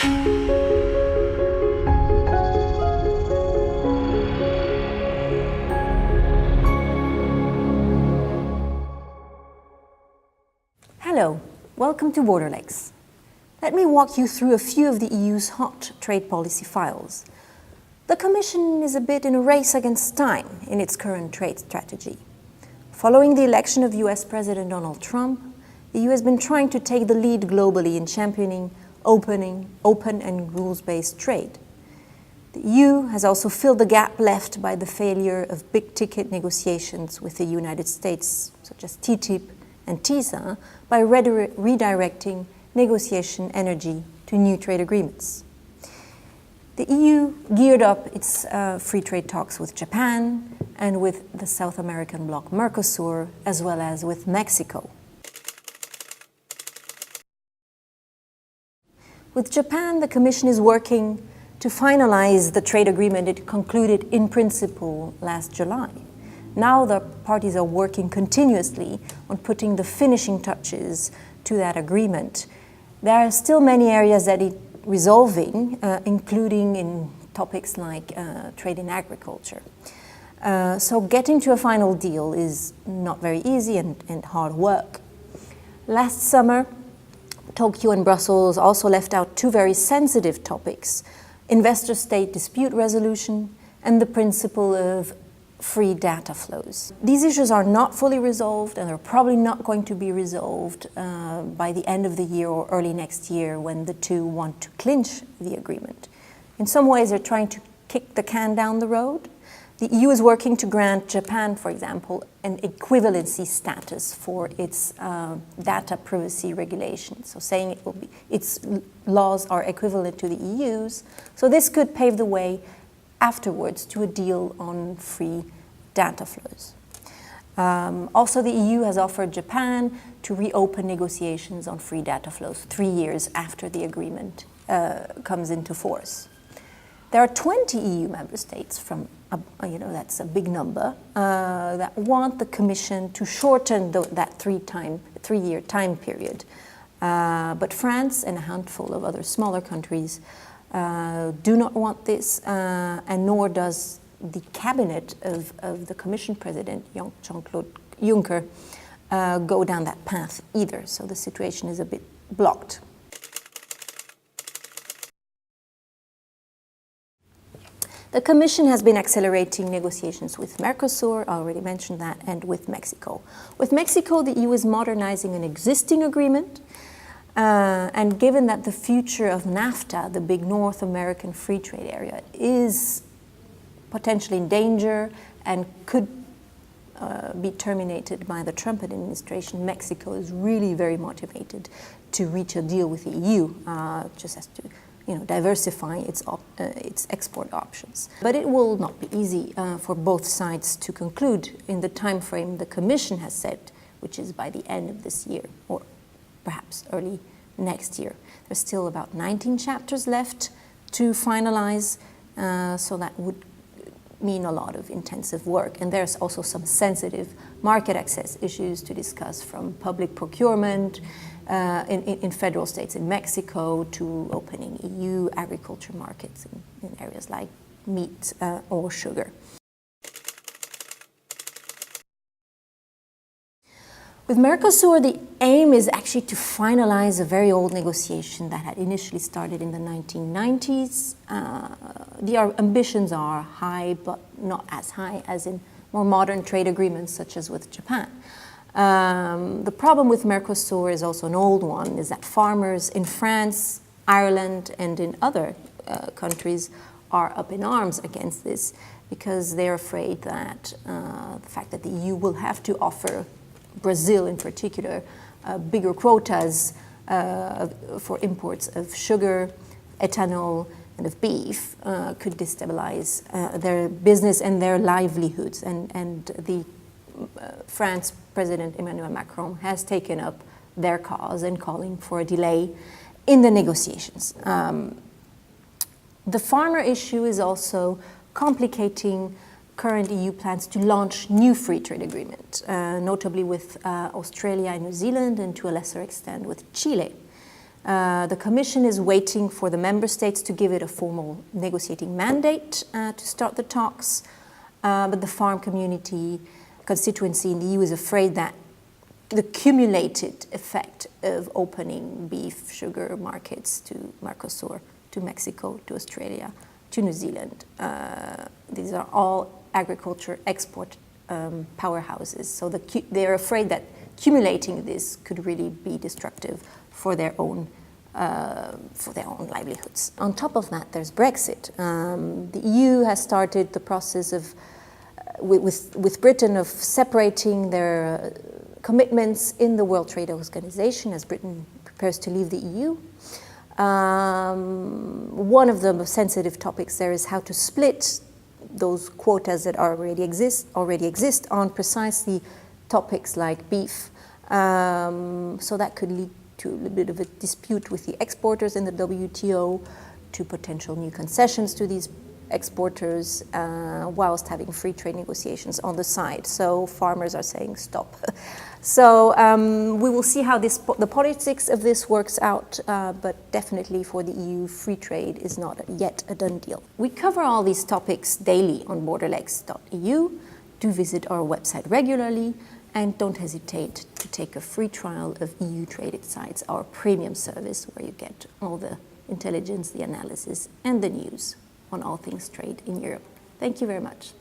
Hello, welcome to Borderlex. Let me walk you through a few of the EU's hot trade policy files. The Commission is a bit in a race against time in its current trade strategy. Following the election of US President Donald Trump, the EU has been trying to take the lead globally in championing open and rules-based trade. The EU has also filled the gap left by the failure of big-ticket negotiations with the United States, such as TTIP and TISA, by redirecting negotiation energy to new trade agreements. The EU geared up its free trade talks with Japan and with the South American bloc Mercosur, as well as with Mexico. With Japan, the Commission is working to finalize the trade agreement it concluded in principle last July. Now the parties are working continuously on putting the finishing touches to that agreement. There are still many areas that it resolving, including in topics like trade in agriculture. So getting to a final deal is not very easy and hard work. Last summer, Tokyo and Brussels also left out two very sensitive topics: investor-state dispute resolution and the principle of free data flows. These issues are not fully resolved, and they're probably not going to be resolved by the end of the year or early next year, when the two want to clinch the agreement. In some ways, they're trying to kick the can down the road. The EU is working to grant Japan, for example, an equivalency status for its data privacy regulations, so saying its laws are equivalent to the EU's. So this could pave the way afterwards to a deal on free data flows. Also, the EU has offered Japan to reopen negotiations on free data flows 3 years after the agreement comes into force. There are 20 EU member states, that's a big number, that want the Commission to shorten that three-year time period. But France and a handful of other smaller countries do not want this, and nor does the cabinet of the Commission President, Jean-Claude Juncker, go down that path either. So the situation is a bit blocked. The Commission has been accelerating negotiations with Mercosur, I already mentioned that, and with Mexico. With Mexico, the EU is modernizing an existing agreement, and given that the future of NAFTA, the big North American free trade area, is potentially in danger and could be terminated by the Trump administration, Mexico is really very motivated to reach a deal with the EU, just as to diversify its export options. But it will not be easy for both sides to conclude in the time frame the Commission has set, which is by the end of this year, or perhaps early next year. There's still about 19 chapters left to finalize, so that would mean a lot of intensive work. And there's also some sensitive market access issues to discuss, from public procurement in federal states in Mexico to opening EU agriculture markets in areas like meat or sugar. With Mercosur, the aim is actually to finalize a very old negotiation that had initially started in the 1990s. The ambitions are high, but not as high as in more modern trade agreements, such as with Japan. The problem with Mercosur is also an old one, is that farmers in France, Ireland, and in other countries are up in arms against this, because they're afraid that the fact that the EU will have to offer Brazil in particular bigger quotas for imports of sugar, ethanol, and of beef could destabilize their business and their livelihoods. And the France President Emmanuel Macron has taken up their cause and calling for a delay in the negotiations. The farmer issue is also complicating current EU plans to launch new free trade agreements, notably with Australia and New Zealand, and to a lesser extent with Chile. The Commission is waiting for the Member States to give it a formal negotiating mandate to start the talks, but the farm community constituency in the EU is afraid that the cumulated effect of opening beef, sugar markets to Mercosur, to Mexico, to Australia, to New Zealand, these are all agriculture export powerhouses. So they're afraid that accumulating this could really be destructive for their own livelihoods. On top of that, there's Brexit. The EU has started the process of, with Britain, of separating their commitments in the World Trade Organization as Britain prepares to leave the EU. One of the sensitive topics there is how to split those quotas that already exist on precisely topics like beef. So that could lead to a little bit of a dispute with the exporters in the WTO, to potential new concessions to these exporters, whilst having free trade negotiations on the side. So farmers are saying stop. So we will see how the politics of this works out, but definitely for the EU, free trade is not yet a done deal. We cover all these topics daily on borderlex.eu. Do visit our website regularly, and don't hesitate to take a free trial of EU Traded Sites, our premium service where you get all the intelligence, the analysis, and the news on all things trade in Europe. Thank you very much.